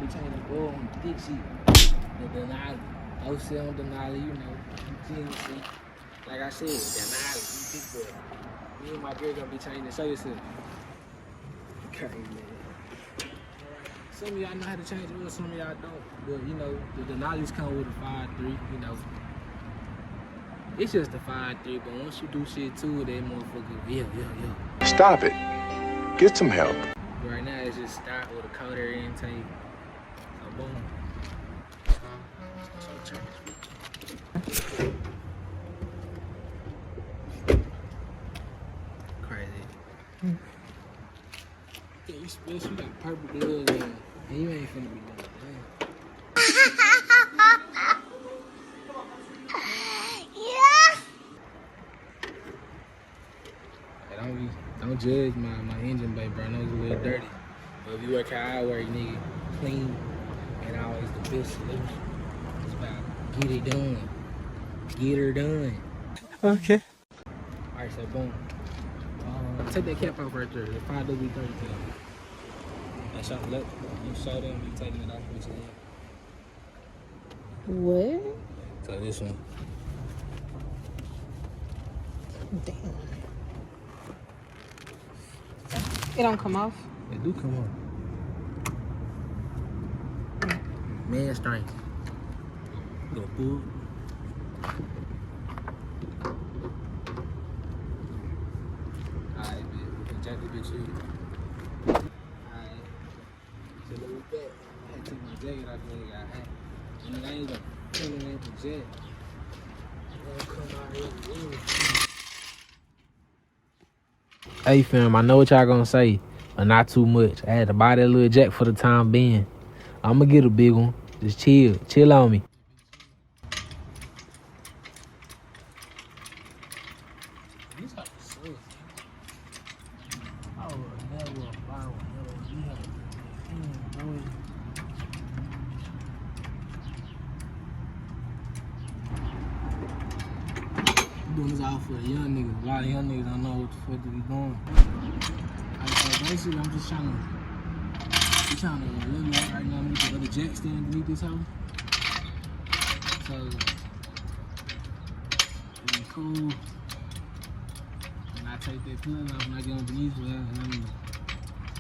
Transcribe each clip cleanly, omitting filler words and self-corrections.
be changing the oil on the thick sheet. The Denali. Go sit on Denali, you know. GNC. Like I said, Denali, you big boy. Me and my girl gonna be changing the show yourself. Okay, man. Some of y'all know how to change the oil, some of y'all don't. But you know, the Denali's come with a 5.3, you know. It's just a 5.3, but once you do shit too, that motherfucker, yeah. Stop it. Get some help. Right now, it's just start with a cold air intake. So boom. Crazy. Yeah, you special, you got purple gloves on, and you ain't finna be doing that. Don't judge my engine bay, bro. I know it's a little dirty. But if you work how I work, nigga, clean and always the best solution. It's about get it done. Get her done. Okay. Alright, so boom. Take that cap off right there. The 5WD-30 cap. That's something left. You show them, you taking it off with your hand. What? So this one. Damn. It don't come off? It do come off. Man strength. Go pull. Alright, man. We can jack the bitch in. Alright. So look at that. I had to take my jacket off when I got hot. And I ain't gonna clean it at the jet. I'm gonna come out here and hey fam, I know what y'all gonna say, but not too much. I had to buy that little jack for the time being. I'ma get a big one. Just chill on me. Doing this all for the young niggas. A lot of young niggas don't know what the fuck to be doing. Like, so basically, I'm just trying to live out right now. I'm the other jack stand underneath this house. So, it'd be cool. And I take that plug off and I get underneath it and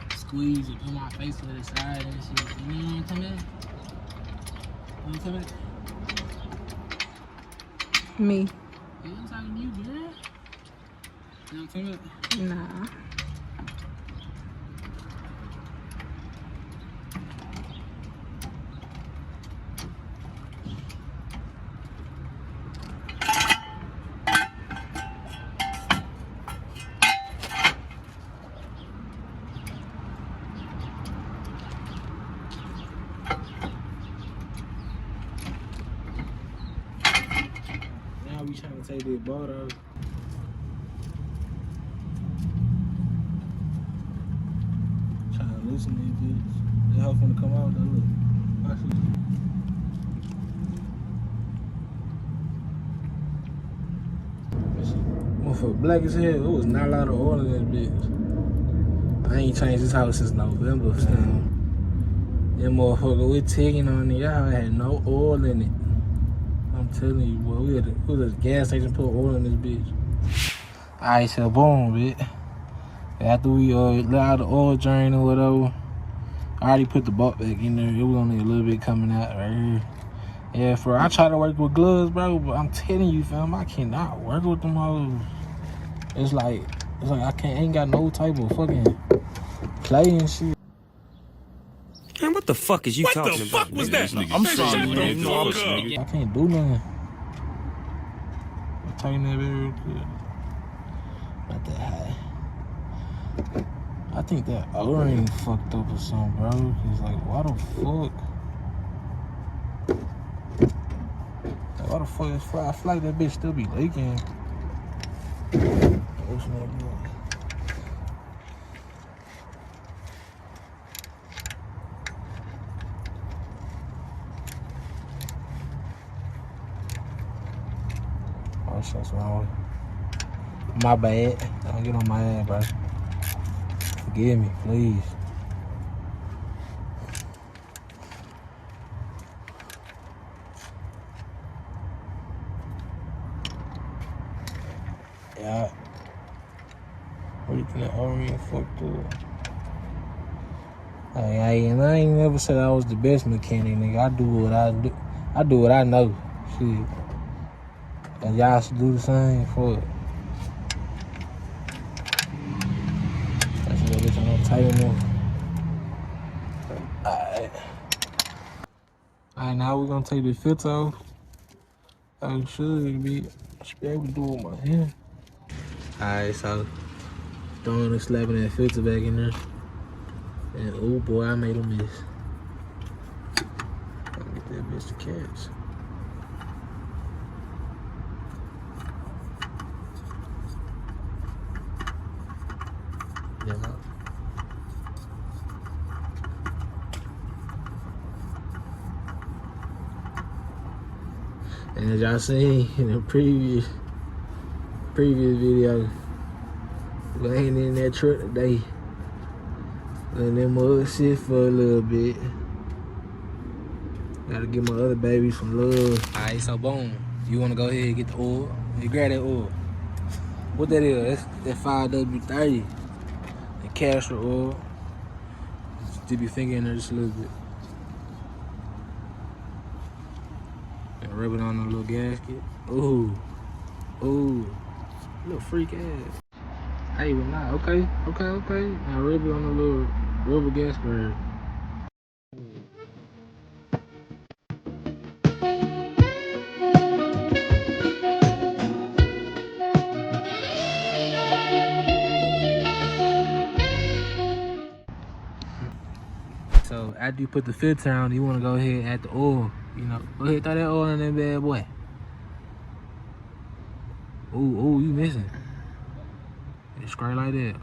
I squeeze and put my face to the side and shit. You ain't come back? You ain't come back? Me. Yeah, I'm talking to you, girl. You know what I'm talking about? Nah. Now we trying to take this boat out. Trying to loosen these bitches. They help when to come out though, look. Watch this. Motherfucker black as hell. It was not a lot of oil in this bitch. I ain't changed this house since November, fam. That motherfucker, we taking on it. Y'all had no oil in it. I'm telling you, boy, we was at a gas station put oil in this bitch. Alright, so boom, bitch. After we let out the oil drain or whatever, I already put the bolt back in there. It was only a little bit coming out right here. Yeah, I try to work with gloves, bro, but I'm telling you, fam, I cannot work with them hoes. It's like I ain't got no type of fucking play and shit. Man, what the fuck is you talking about? What the fuck was that? I'm sorry, man. No, I can't do nothing. I'll tighten that bit real quick. Not that high. I think that O-ring fucked up or something, bro. Cause like, why the fuck? Like, why the fuck is I feel like that bitch still be leaking. What's that doing? Oh, shit's wrong. My bad. Don't get on my ass, bro. Forgive me, please. Yeah. Everything that O-ring fucked up. I ain't never said I was the best mechanic, nigga. I do what I do. I do what I know. Shit. And y'all should do the same for it. That's a little bit on tight enough. Alright, now we're gonna take the filter off. I should be able to do it with my hand. Alright, so throwing and slapping that filter back in there. And oh boy, I made a miss. Gotta get that bitch to catch. Yeah. And as y'all seen in the previous video, we ain't in that truck today. Letting them mug sit for a little bit. Gotta give my other baby some love. Alright, so boom. You wanna go ahead and get the oil? You grab that oil. What that is? That's that 5W30. The castor oil. Just dip your finger in there just a little bit. And rub it on the little gasket. Ooh. Ooh. Little freak ass. Hey, but nah, okay. Now rub it on the little rubber gasket. So after you put the filter on, you want to go ahead and add the oil. You know, go ahead, throw that oil in that bad boy. Ooh, you missing. It's straight like that.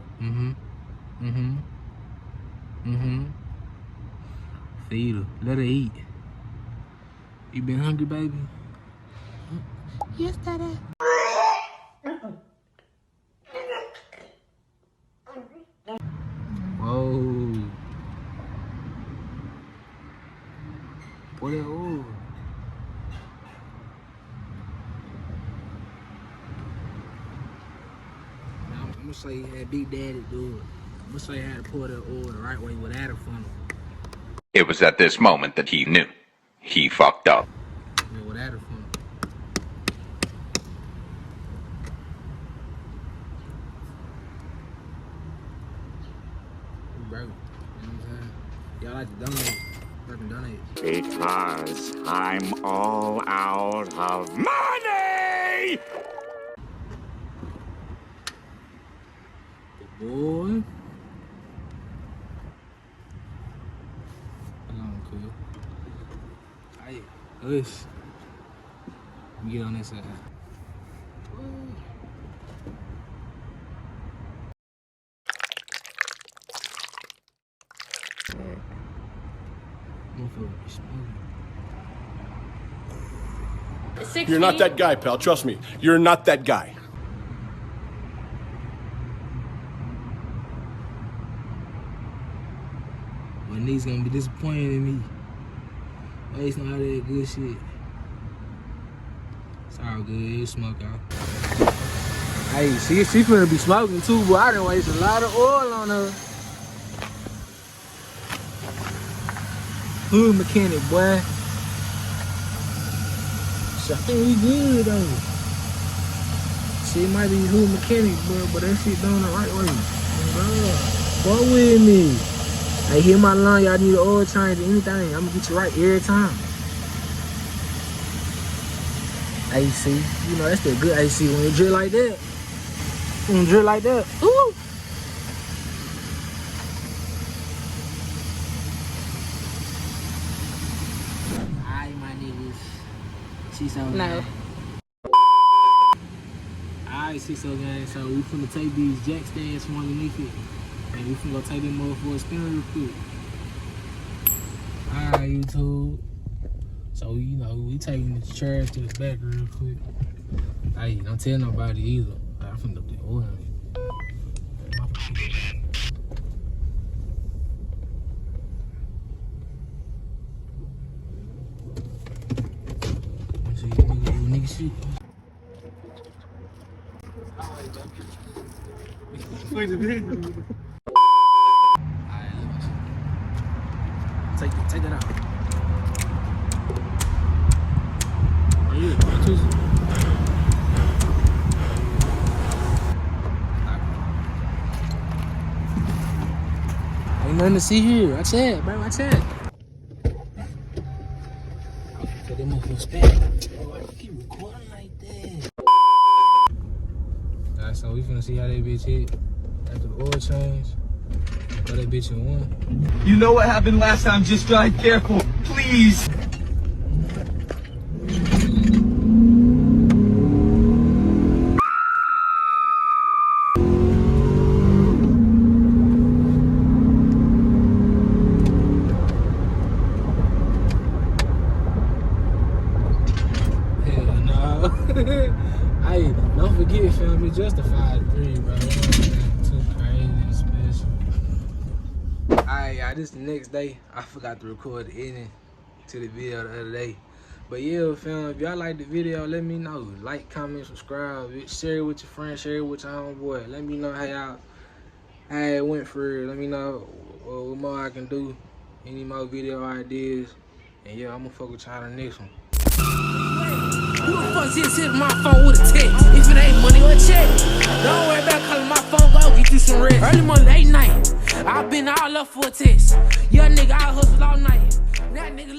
Feed her. Let her eat. You been hungry, baby? Yes, Daddy. Whoa. Pour that oil. I'm gonna show you how Big Daddy do it. I'm gonna show you how to pour that oil the right way without a funnel. It was at this moment that he knew. He fucked up. Yeah, without a funnel. Bro, you know what I'm saying? Y'all like to donate. Fucking donate. Because I'm all out of money! Good boy. Hold on, cool. Hey, us. Let me get on this side. You're not that guy, pal. Trust me. You're not that guy. My niece gonna be disappointed in me. Waste all that good shit. It's all good. You smoke out. Hey, she finna be smoking too, but I done wasted a lot of oil on her. Hood mechanic, boy. So I think we good though. Shit might be hood mechanic, but that shit done the right way. Fuck with me. Hey, hear my line, y'all need an oil change or anything. I'm gonna get you right every time. AC, you know that's that good AC when you drill like that. When you drill like that, ooh. Alright, my niggas. She's so No. Alright, she's so gang. So we finna take these jack stands from underneath it. And we finna go take them over for a spin real quick. Alright, YouTube. So, you know, we taking the chairs to the back real quick. Hey, don't tell nobody either. I'm finna go get oil. See, you nigga shit. Alright, Alright, take that out. Oh, yeah, twist it. Ain't nothing to see here. Watch that, bro. Watch that. Put them up for spec. Oh, I keep recording like that. Alright, so we finna see how that bitch hit after the oil change. Throw that bitch in one. You know what happened last time, just drive careful, please. Hey, don't forget, fam, it justified 3, bro. Too crazy and special. Alright, y'all, this the next day. I forgot to record the ending to the video the other day. But yeah, fam, if y'all like the video, let me know. Like, comment, subscribe, share it with your friends, share it with your homeboy. Let me know how it went for real. Let me know what more I can do. Any more video ideas. And yeah, I'm gonna fuck with y'all in the next one. Who the fuck just hit my phone with a text? If it ain't money or a check, don't worry about calling my phone, go get you some rest. Early morning, late night, I been all up for a test. Young nigga, I hustle all night. That nigga